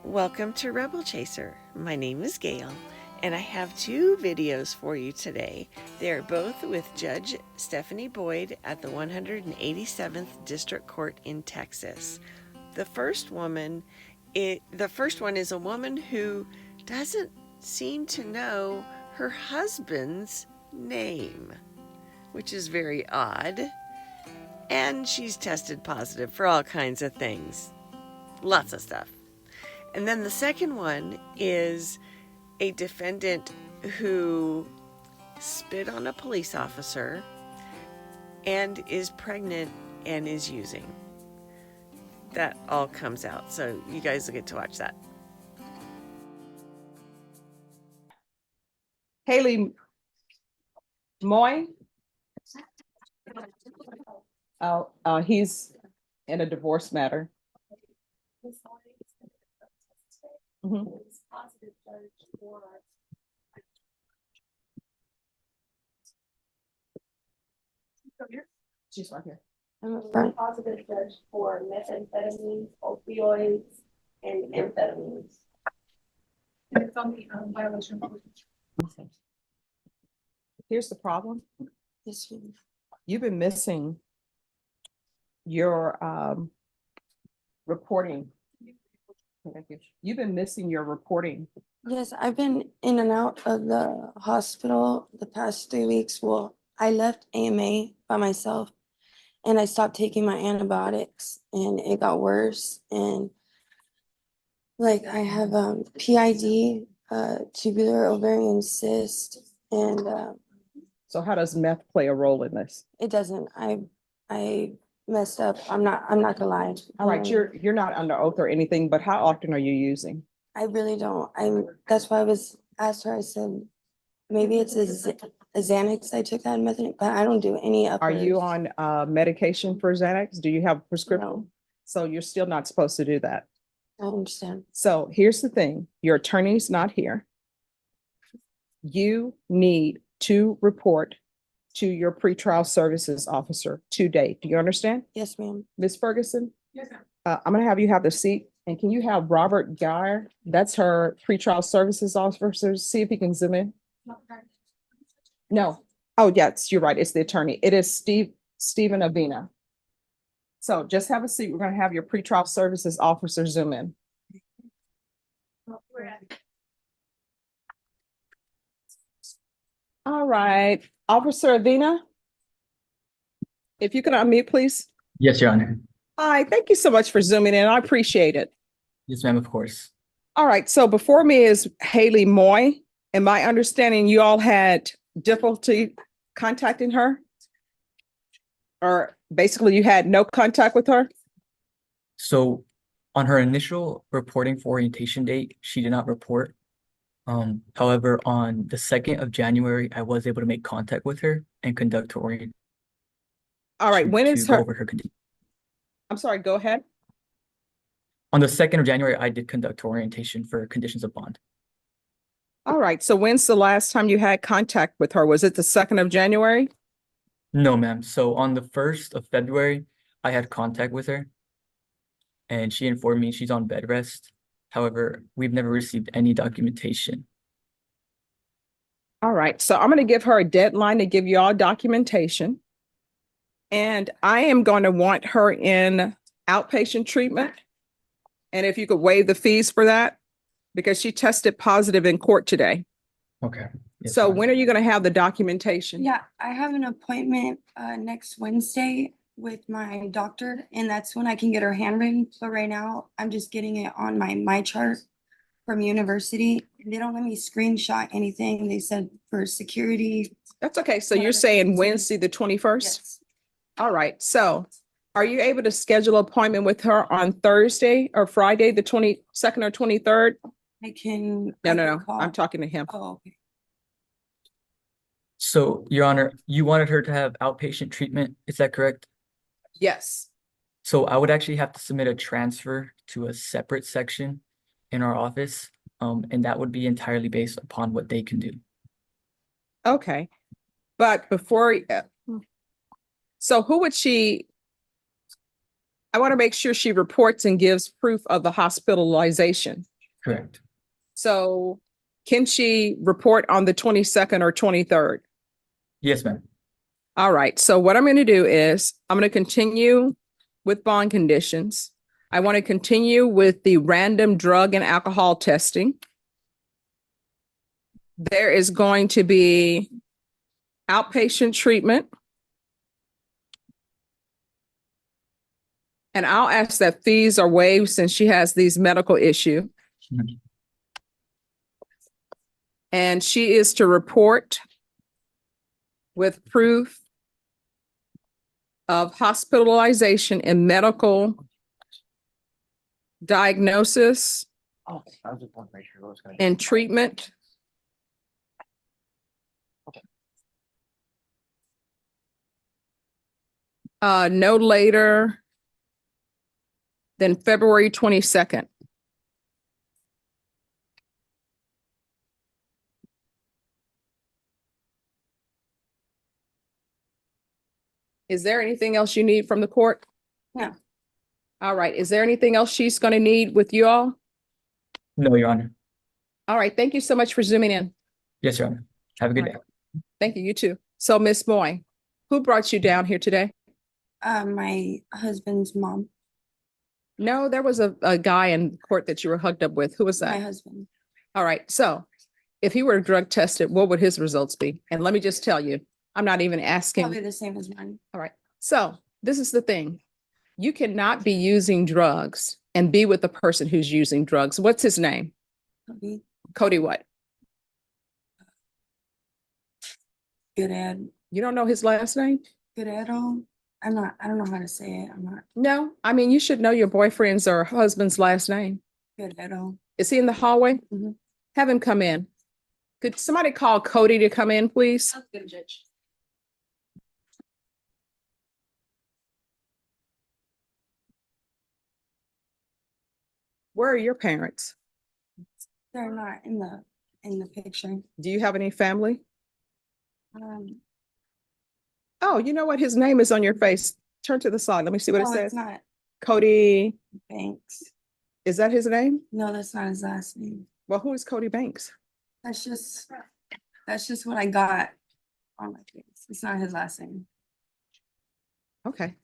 Welcome to Rebel Chaser. My name is Gail, and I have two videos for you today. They are both with Judge Stephanie Boyd at the 187th District Court in Texas. The first one is a woman who doesn't seem to know her husband's name, which is very odd. And she's tested positive for all kinds of things. Lots of stuff. And then the second one is a defendant who spit on a police officer and is pregnant and is using. That all comes out, so you guys will get to watch that. Haley Moy. He's in a divorce matter. Mm-hmm. She's right here. I'm a positive judge for methamphetamines, opioids, and amphetamines. And it's on the violation of public. Here's the problem. Yes, ma'am. You've been missing your reporting. You've been missing your reporting. Yes, I've been in and out of the hospital the past 3 weeks. Well, I left AMA by myself and I stopped taking my antibiotics and it got worse. And like I have PID, tubular ovarian cyst, and So how does meth play a role in this? it doesn't. I messed up. I'm not gonna lie. All right, you're not under oath or anything, but how often are you using? I really don't. That's why I was asked her, I said, maybe it's a Xanax I took that method, but I don't do any uppers. Are you on medication for Xanax? Do you have a prescription? No. So you're still not supposed to do that. I understand. So here's the thing, your attorney's not here. You need to report to your pretrial services officer today. Do you understand? Yes, ma'am. Ms. Ferguson? Yes, ma'am. I'm gonna have you have the seat, and can you have Robert Geyer? That's her pretrial services officer. See if he can zoom in. No. Oh, yes, you're right. It's the attorney. It is Stephen Avina. So just have a seat. We're gonna have your pretrial services officer zoom in. All right, Officer Avina. If you can unmute, please. Yes, Your Honor. Hi, thank you so much for zooming in. I appreciate it. Yes, ma'am, of course. All right, so before me is Haley Moy. And my understanding, you all had difficulty contacting her? Or basically you had no contact with her? So on her initial reporting for orientation date, she did not report. However, on the 2nd of January, I was able to make contact with her and conduct her orientation. All right, when is go her? over her condition. I'm sorry, go ahead. On the 2nd of January, I did conduct her orientation for conditions of bond. All right, so when's the last time you had contact with her? Was it the 2nd of January? No, ma'am. So on the 1st of February, I had contact with her and she informed me she's on bed rest. However, we've never received any documentation. All right, so I'm going to give her a deadline to give you all documentation. And I am going to want her in outpatient treatment. And if you could waive the fees for that, because she tested positive in court today. Okay. Yes, So ma'am. when are you going to have the documentation? Yeah, I have an appointment next Wednesday with my doctor, and that's when I can get her handwritten. But right now, I'm just getting it on my chart from university. They don't let me screenshot anything. They said for security. That's okay. So you're Whatever. saying Wednesday, the 21st? Yes. All right. So are you able to schedule an appointment with her on Thursday or Friday, the 22nd or 23rd? I can. No. I'm talking to him. Oh, okay. So, Your Honor, you wanted her to have outpatient treatment, is that correct? Yes. So I would actually have to submit a transfer to a separate section in our office, and that would be entirely based upon what they can do. Okay. But before, so who would she, I want to make sure she reports and gives proof of the hospitalization. Correct. So can she report on the 22nd or 23rd? Yes, ma'am. All right. So what I'm going to do is I'm going to continue with bond conditions. I want to continue with the random drug and alcohol testing. There is going to be outpatient treatment. And I'll ask that fees are waived since she has these medical issues. Mhm. And she is to report with proof of hospitalization and medical diagnosis Oh, I was just want to make sure I was gonna. and treatment. No later than February 22nd. Is there anything else you need from the court? No. All right. Is there anything else she's going to need with you all? No, Your Honor. All right. Thank you so much for zooming in. Yes, Your Honor. Have a good day. Thank you. You too. So Miss Moy, who brought you down here today? My husband's mom, No, there was a guy in court that you were hugged up with. Who was my that? husband. All right. So if he were drug tested, what would his results be? And let me just tell you, I'm not even asking. Probably the same as mine. All right. So this is the thing. You cannot be using drugs and be with the person who's using drugs. What's his name? Cody, Cody what? good ad, You don't know his last name? good ad all. I don't know how to say it. I'm not No. I mean, you should know your boyfriend's or husband's last name. good at all. Is he in the hallway? Mhm. Have him come in. Could somebody call Cody to come in, please? That's good, Judge. Where are your parents? They're not in the picture. Do you have any family? Um, Oh, you know what? His name is on your face. Turn to the side. Let me see what it no, says. it's not Cody, Banks. is that his name? No, that's not his last name. Well, who is Cody Banks? That's just what I got on my face. It's not his last name. Okay.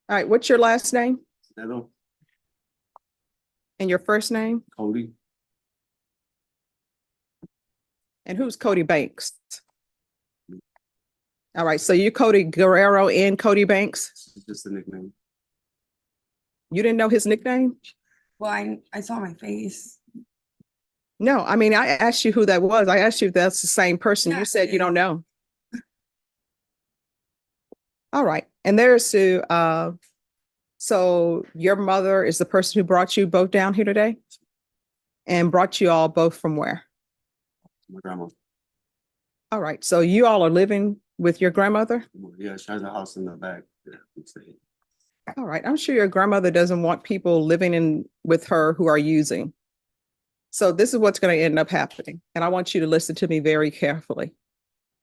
All right. What's your last name Hello, and your first name? Cody. And who's Cody Banks? All right. So you Cody Guerrero and Cody Banks? It's just a nickname. You didn't know his nickname? Well, I saw my face. No, I mean, I asked you who that was. I asked you if that's the same person. Yeah, You said it you don't is. know. All right. And there's so your mother is the person who brought you both down here today? And brought you all both from where? My grandma. All right. So you all are living with your grandmother? Yeah, she has a house in the back. Yeah, we stay. All right. I'm sure your grandmother doesn't want people living in with her who are using. So this is what's going to end up happening. And I want you to listen to me very carefully.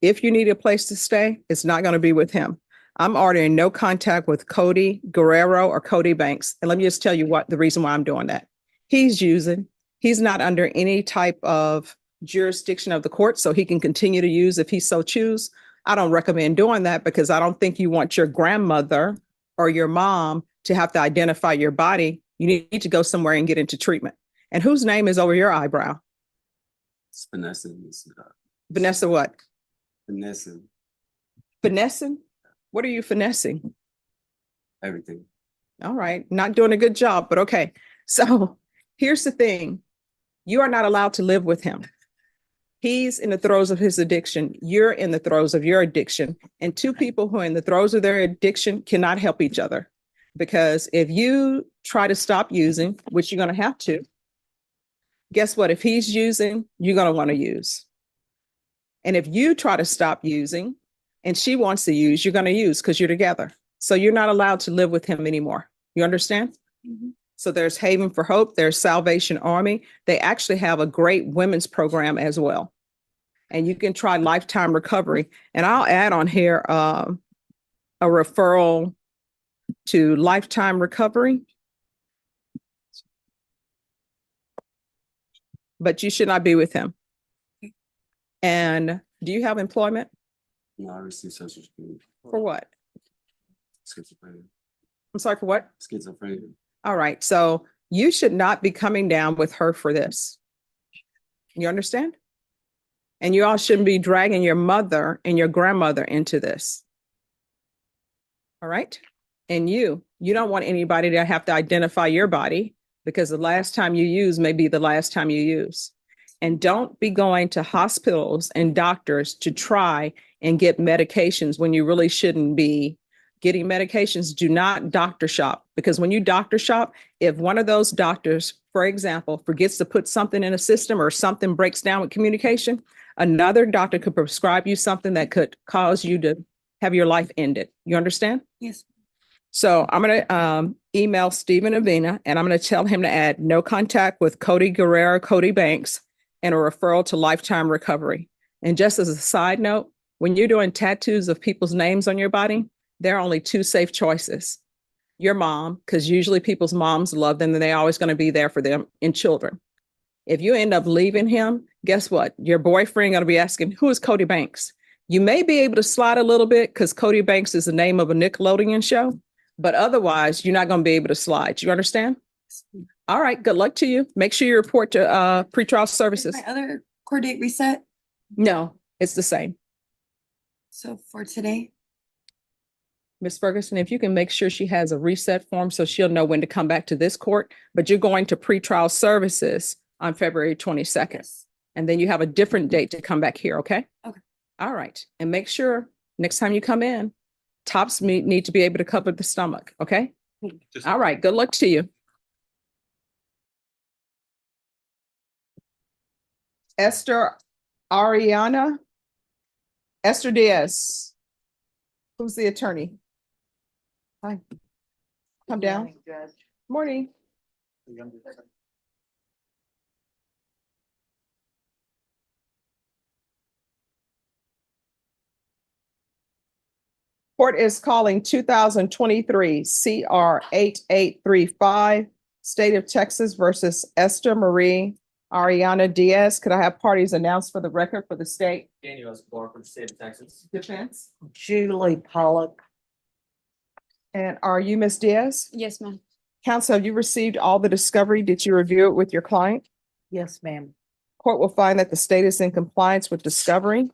If you need a place to stay, it's not going to be with him. I'm ordering no contact with Cody Guerrero or Cody Banks. And let me just tell you what the reason why I'm doing that. He's using, he's not under any type of jurisdiction of the court, so he can continue to use if he so choose. I don't recommend doing that because I don't think you want your grandmother or your mom to have to identify your body. You need to go somewhere and get into treatment. And whose name is over your eyebrow? It's Vanessa. Vanessa what? Vanessa. Finessing? What are you finessing? Everything. All right, not doing a good job, but okay. So here's the thing. You are not allowed to live with him. He's in the throes of his addiction. You're in the throes of your addiction. And two people who are in the throes of their addiction cannot help each other. Because if you try to stop using, which you're going to have to, guess what? If he's using, you're going to want to use. And if you try to stop using and she wants to use, you're going to use because you're together. So you're not allowed to live with him anymore. You understand? Mm-hmm. So there's Haven for Hope, there's Salvation Army. They actually have a great women's program as well. And you can try Lifetime Recovery. And I'll add on here a referral to Lifetime Recovery. but you should not be with him. And do you have employment? No, I received social security. For what? Schizophrenia. I'm sorry, for what? Schizophrenia. All right, so you should not be coming down with her for this. You understand? And you all shouldn't be dragging your mother and your grandmother into this. All right? And you don't want anybody to have to identify your body because the last time you use may be the last time you use. And don't be going to hospitals and doctors to try and get medications when you really shouldn't be getting medications. Do not doctor shop, because when you doctor shop, if one of those doctors, for example, forgets to put something in a system or something breaks down with communication, another doctor could prescribe you something that could cause you to have your life ended. You understand? Yes. So I'm going to email Stephen Avina, and I'm going to tell him to add no contact with Cody Guerrero, Cody Banks, and a referral to Lifetime Recovery. And just as a side note, when you're doing tattoos of people's names on your body, there are only two safe choices. Your mom, because usually people's moms love them and they're always going to be there for them, and children. If you end up leaving him, guess what? Your boyfriend going to be asking, who is Cody Banks? You may be able to slide a little bit because Cody Banks is the name of a Nickelodeon show, but otherwise you're not going to be able to slide. You understand? All right. Good luck to you. Make sure you report to pretrial services. My other court date reset. No, it's the same. So for today, Ms. Ferguson, if you can make sure she has a reset form so she'll know when to come back to this court, but you're going to pretrial services on February 22nd. yes. And then you have a different date to come back here, okay? Okay. All right. And make sure next time you come in, tops need to be able to cover the stomach, okay? All right. Good luck to you. Esther Ariana. Esther Diaz. Who's the attorney? Hi. Come down. Morning. Court is calling 2023 CR 8835, State of Texas versus Esther Marie Ariana Diaz. Could I have parties announced for the record for the state? Daniel Escobar from the state of Texas. Defense. Julie Pollock. And are you Ms. Diaz? Yes, ma'am. Counsel, have you received all the discovery? Did you review it with your client? Yes, ma'am. Court will find that the state is in compliance with discovery.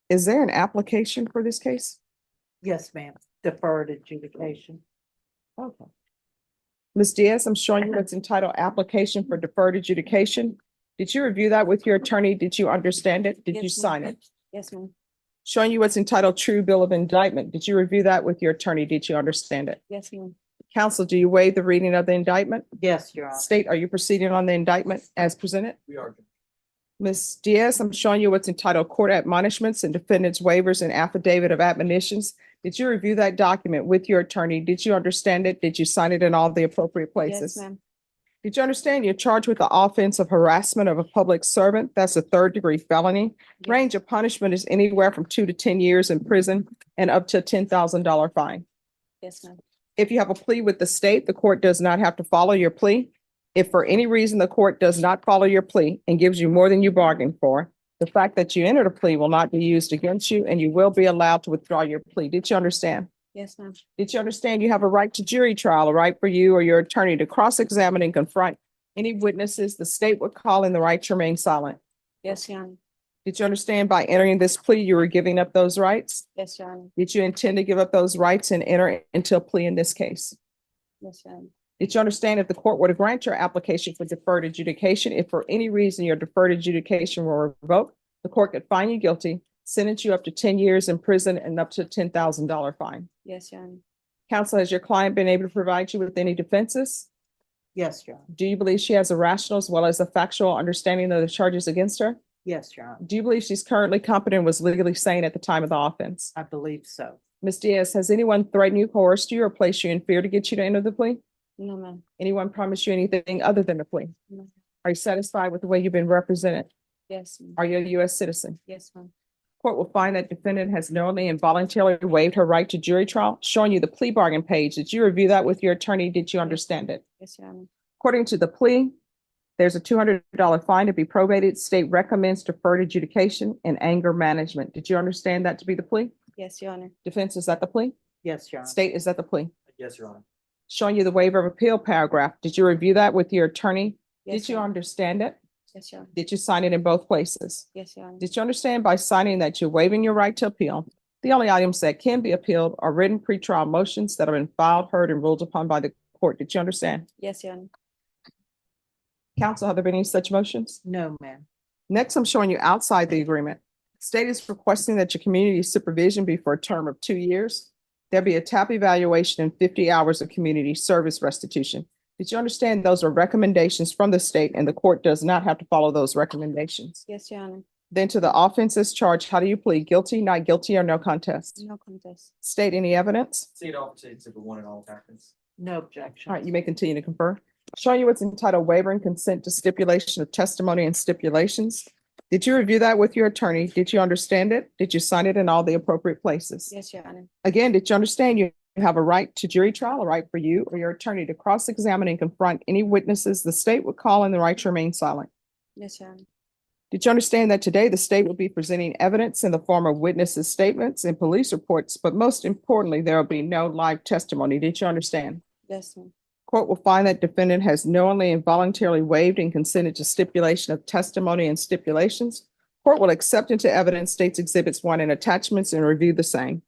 Is there an application for this case? Yes, ma'am. Deferred adjudication. Okay. Ms. Diaz, I'm showing you what's entitled application for deferred adjudication. Did you review that with your attorney? Did you understand it? Did you Yes, sign ma'am. it? Yes, ma'am. Showing you what's entitled true bill of indictment. Did you review that with your attorney? Did you understand it? Yes, ma'am. Counsel, do you waive the reading of the indictment? Yes, Your Honor. State, are you proceeding on the indictment as presented? We are. Ms. Diaz, I'm showing you what's entitled court admonishments and defendant's waivers and affidavit of admonitions. Did you review that document with your attorney? Did you understand it? Did you sign it in all the appropriate places? Yes, ma'am. Did you understand you're charged with the offense of harassment of a public servant? That's a third-degree felony. Yes. Range of punishment is anywhere from 2 to 10 years in prison and up to a $10,000 fine. Yes, ma'am. If you have a plea with the state, the court does not have to follow your plea. If for any reason the court does not follow your plea and gives you more than you bargained for, the fact that you entered a plea will not be used against you and you will be allowed to withdraw your plea. Did you understand? Yes, ma'am. Did you understand you have a right to jury trial, a right for you or your attorney to cross-examine and confront any witnesses the state would call in the right to remain silent? Yes, Your Honor. Did you understand by entering this plea, you were giving up those rights? Yes, Your Honor. Did you intend to give up those rights and enter into a plea in this case? Yes, Your Honor. Did you understand if the court were to grant your application for deferred adjudication, if for any reason your deferred adjudication were revoked, the court could find you guilty, sentence you up to 10 years in prison and up to a $10,000 fine? Yes, Your Honor. Counsel, has your client been able to provide you with any defenses? Yes, Your Honor. Do you believe she has a rational as well as a factual understanding of the charges against her? Yes, Your Honor. Do you believe she's currently competent and was legally sane at the time of the offense? I believe so. Ms. Diaz, has anyone threatened you, coerced you, or placed you in fear to get you to enter the plea? No, ma'am. Anyone promised you anything other than the plea? No. Are you satisfied with the way you've been represented? Yes, ma'am. Are you a U.S. citizen? Yes, ma'am. Court will find that defendant has knowingly and voluntarily waived her right to jury trial, showing you the plea bargain page. Did you review that with your attorney? Did you understand it? Yes, Your Honor. According to the plea, There's a $200 fine to be probated. State recommends deferred adjudication and anger management. Did you understand that to be the plea? Yes, Your Honor. Defense, is that the plea? Yes, Your Honor. State, is that the plea? Yes, Your Honor. Showing you the waiver of appeal paragraph. Did you review that with your attorney? Yes, Did you Your Honor. understand it? Yes, Your Honor. Did you sign it in both places? Yes, Your Honor. Did you understand by signing that you're waiving your right to appeal? The only items that can be appealed are written pretrial motions that have been filed, heard, and ruled upon by the court. Did you understand? Yes, Your Honor. Counsel, have there been any such motions? No, ma'am. Next, I'm showing you outside the agreement. State is requesting that your community supervision be for a term of 2 years. There'll be a TAP evaluation and 50 hours of community service restitution. Did you understand those are recommendations from the state and the court does not have to follow those recommendations? Yes, Your Honor. Then to the offenses charged, how do you plead? Guilty, not guilty, or no contest? No contest. State, any evidence? State officer exhibit 1 and all attachments. No objection. All right, you may continue to confer. Showing you what's entitled waiver and consent to stipulation of testimony and stipulations. Did you review that with your attorney? Did you understand it? Did you sign it in all the appropriate places? Yes, Your Honor. Again, did you understand you have a right to jury trial, a right for you or your attorney to cross-examine and confront any witnesses the state would call and the right to remain silent? Yes, Your Honor. Did you understand that today the state will be presenting evidence in the form of witnesses' statements and police reports, but most importantly, there will be no live testimony? Did you understand? Yes, ma'am. Court will find that defendant has knowingly and voluntarily waived and consented to stipulation of testimony and stipulations. Court will accept into evidence states exhibits 1 and attachments and review the same.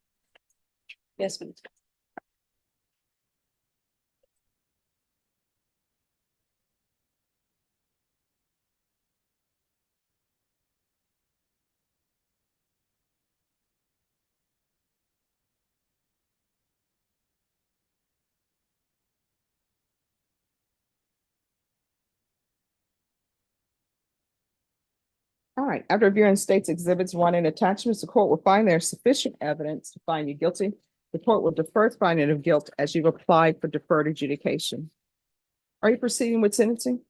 Yes, ma'am. All right, after reviewing states exhibits 1 and attachments, the court will find there's sufficient evidence to find you guilty. The court will defer finding of guilt as you've applied for deferred adjudication. Are you proceeding with sentencing?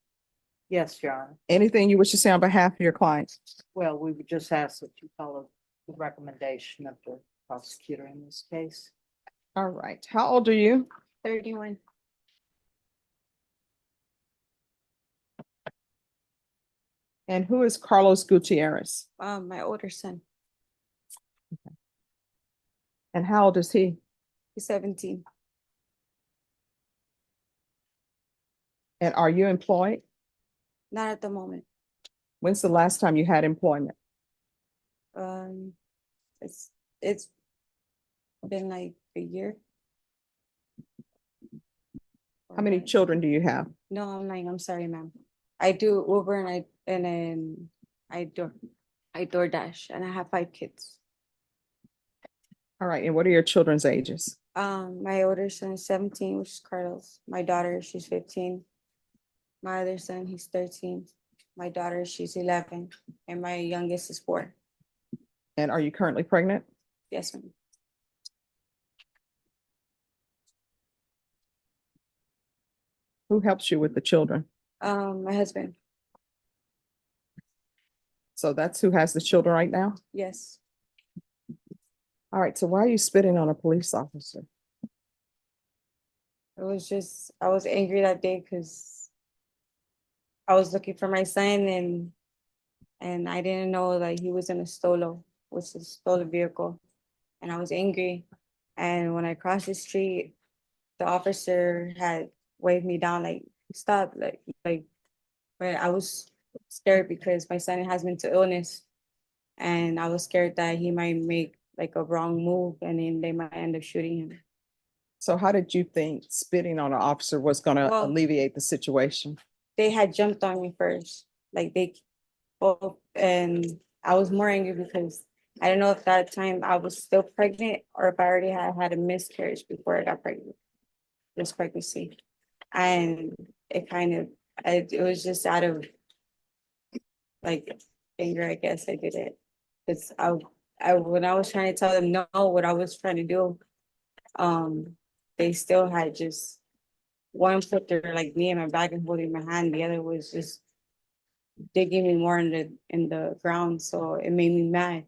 Yes, Your Honor. Anything you wish to say on behalf of your client? Well, we would just ask that you follow the recommendation of the prosecutor in this case. All right, how old are you? 31. And who is Carlos Gutierrez? My older son. And how old is he? He's 17. And are you employed? Not at the moment. When's the last time you had employment? Um, it's been like a year. How many children do you have? No, I'm lying. I'm sorry, ma'am. I do Uber and then I DoorDash and I have 5 kids. All right, and what are your children's ages? My older son is 17, which is Carlos. My daughter, she's 15. My other son, he's 13. My daughter, she's 11, and my youngest is 4. And are you currently pregnant? Yes, ma'am. Who helps you with the children? My husband. So that's who has the children right now? Yes. All right, so why are you spitting on a police officer? It was just, I was angry that day because I was looking for my son and I didn't know that he was in a stolo, which is a stolen vehicle. And I was angry. And when I crossed the street, the officer had waved me down, like, stop, like, but I was scared because my son has mental illness. And I was scared that he might make like a wrong move and then they might end up shooting him. So how did you think spitting on an officer was gonna Well, alleviate the situation? They had jumped on me first, like they both, and I was more angry because I don't know if that time I was still pregnant or if I already had a miscarriage before I got pregnant, this pregnancy. And it was just out of like anger, I guess I did it. Because when I was trying to tell them no, what I was trying to do, they still had just one put their like knee in my back and holding my hand, the other was just digging me more in the ground. So it made me mad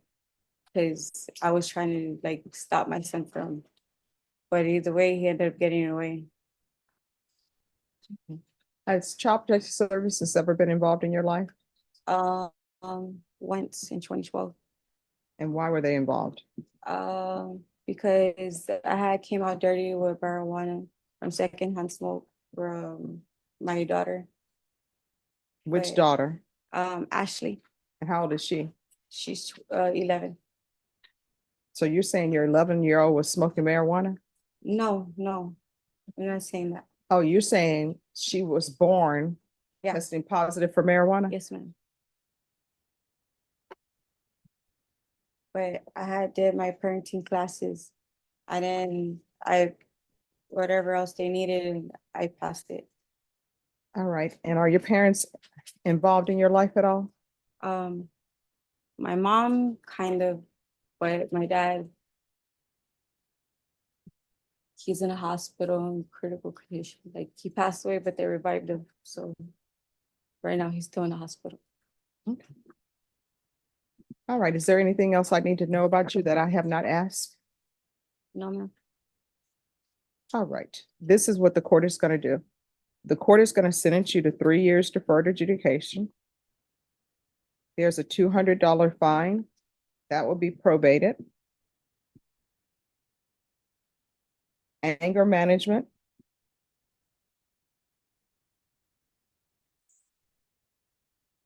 because I was trying to like stop my son from, but either way, he ended up getting away. Has Child Protective Services ever been involved in your life? Once in 2012. And why were they involved? Because I had came out dirty with marijuana from secondhand smoke from my daughter, Which Right. daughter? Ashley. And how old is she? She's 11. So you're saying your 11-year-old was smoking marijuana? No, I'm not saying that. Oh, you're saying she was born Yeah. testing positive for marijuana? Yes, ma'am. But I had did my parenting classes, and then whatever else they needed, I passed it. All right. And are your parents involved in your life at all? My mom kind of, but my dad, he's in a hospital in critical condition. Like he passed away, but they revived him. So right now he's still in the hospital. All right. Is there anything else I need to know about you that I have not asked? No, ma'am. All right. This is what the court is going to do. The court is going to sentence you to 3 years deferred adjudication. There's a $200 fine that will be probated. Anger management.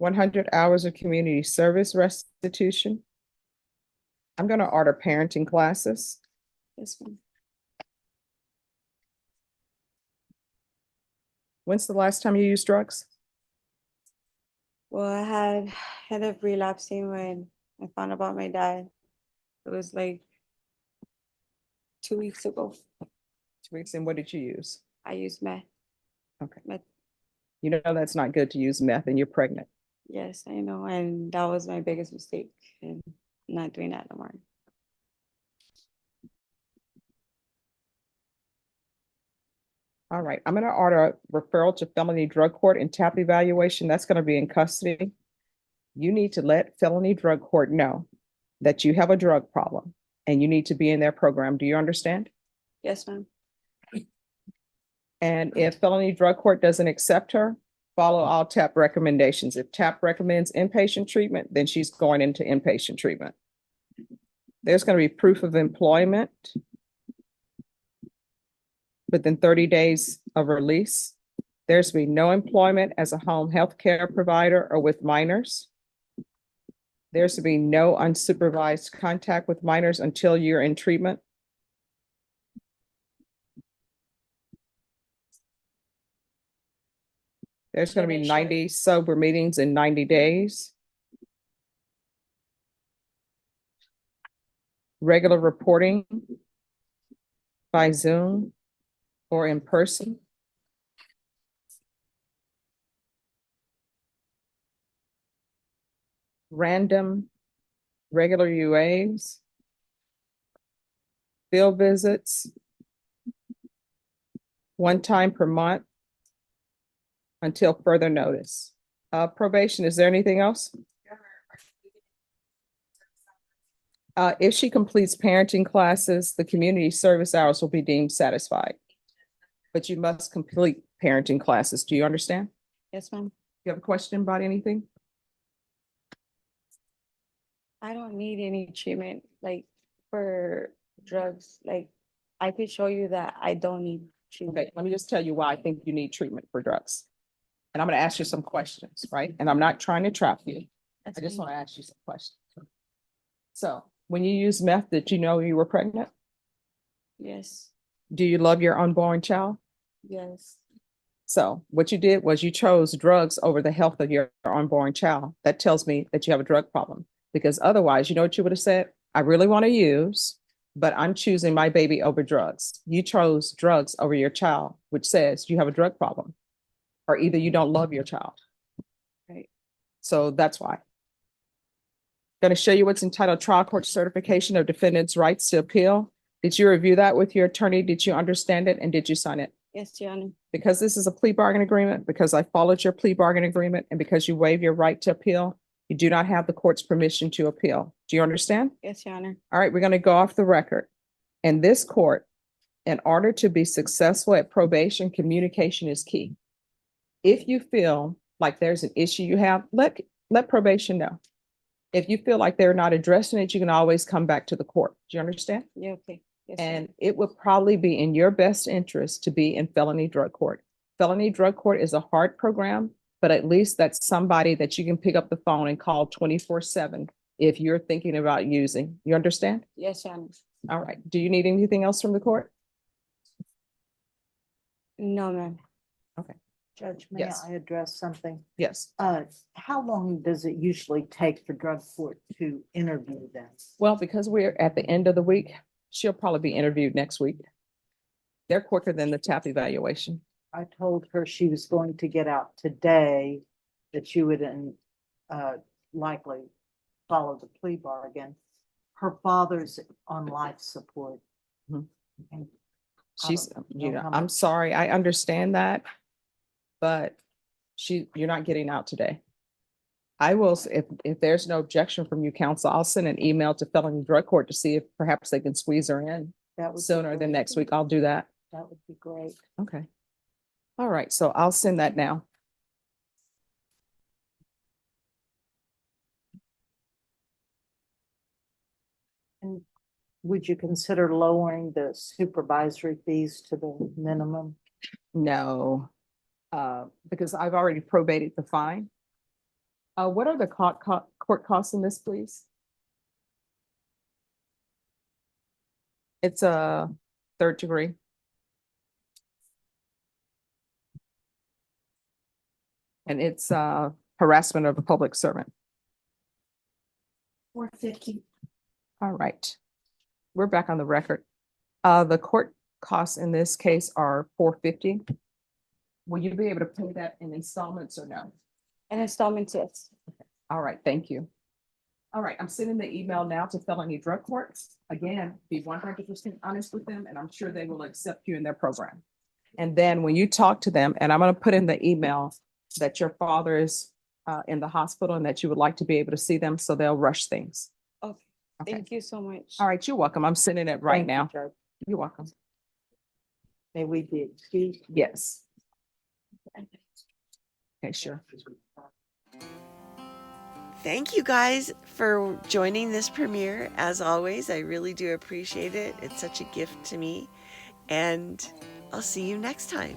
$100 of community service restitution. I'm going to order parenting classes. Yes, ma'am. When's the last time you used drugs? Well, I had end up relapsing when I found out about my dad. It was like 2 weeks ago. 2 weeks. And what did you use? I used meth. Okay. Meth. You know that's not good to use meth and you're pregnant. Yes, I know. And that was my biggest mistake, and not doing that no more. All right. I'm going to order a referral to felony drug court and TAP evaluation. That's going to be in custody. You need to let felony drug court know that you have a drug problem and you need to be in their program. Do you understand? Yes, ma'am. And if felony drug court doesn't accept her, follow all TAP recommendations. If TAP recommends inpatient treatment, then she's going into inpatient treatment. There's going to be proof of employment within 30 days of release. There's to be no employment as a home health care provider or with minors. There's to be no unsupervised contact with minors until you're in treatment. There's going to be 90 sober meetings in 90 days. Regular reporting by Zoom or in person. Random regular UAs. Field visits. 1 time per month until further notice. Probation, is there anything else? If she completes parenting classes, the community service hours will be deemed satisfied. But you must complete parenting classes. Do you understand? Yes, ma'am. You have a question about anything? I don't need any treatment like for drugs. Like I could show you that I don't need treatment. Okay, let me just tell you why I think you need treatment for drugs. And I'm going to ask you some questions, right? And I'm not trying to trap you. That's I just fine. want to ask you some questions. So when you use meth, did you know you were pregnant? Yes, Do you love your unborn child? yes, So what you did was you chose drugs over the health of your unborn child. That tells me that you have a drug problem, because otherwise, you know what you would have said? I really want to use, but I'm choosing my baby over drugs. You chose drugs over your child, which says you have a drug problem, or either you don't love your child. right. So that's why. Going to show you what's entitled Trial Court Certification of Defendant's Rights to Appeal. Did you review that with your attorney? Did you understand it? And did you sign it? Yes, Your Honor. Because this is a plea bargain agreement, because I followed your plea bargain agreement, and because you waive your right to appeal, you do not have the court's permission to appeal. Do you understand? Yes, Your Honor. All right, we're going to go off the record. In this court, in order to be successful at probation, communication is key. if you feel like there's an issue you have, let probation know. If you feel like they're not addressing it, you can always come back to the court. Do you understand? Yeah, okay. Yes, ma'am. And it would probably be in your best interest to be in felony drug court. Felony drug court is a hard program, but at least that's somebody that you can pick up the phone and call 24/7 if you're thinking about using. You understand? Yes, ma'am. All right. Do you need anything else from the court? No, ma'am. Judge, may Yes. I address something? Yes. How long does it usually take for drug court to interview them? Well, because we're at the end of the week, she'll probably be interviewed next week. They're quicker than the TAP evaluation. I told her she was going to get out today, that you would likely follow the plea bargain. Her father's on life support. Mhm. And I She's, don't you know, how I'm much- sorry, I understand that, but you're not getting out today. I will, if there's no objection from you, counsel, I'll send an email to felony drug court to see if perhaps they can squeeze her in That would be sooner than great. next week. I'll do that. That would be great. Okay. All right, so I'll send that now. And would you consider lowering the supervisory fees to the minimum? No, because I've already probated the fine. What are the court costs in this, please? It's a third degree. And it's harassment of a public servant. 450. All right. We're back on the record. The court costs in this case are $450. Will you be able to pay that in installments or no? And installments, yes. All right, thank you. All right, I'm sending the email now to felony drug courts. Again, be 100% honest with them, and I'm sure they will accept you in their program. And then when you talk to them, and I'm going to put in the email that your father is in the hospital and that you would like to be able to see them, so they'll rush things. Okay. Okay. Thank you so much. All right, you're welcome. I'm sending it right Thank you, now. Judge. You're welcome. May we be excused? Yes. Okay, sure. Thank you guys for joining this premiere. As always, I really do appreciate it. It's such a gift to me. And I'll see you next time.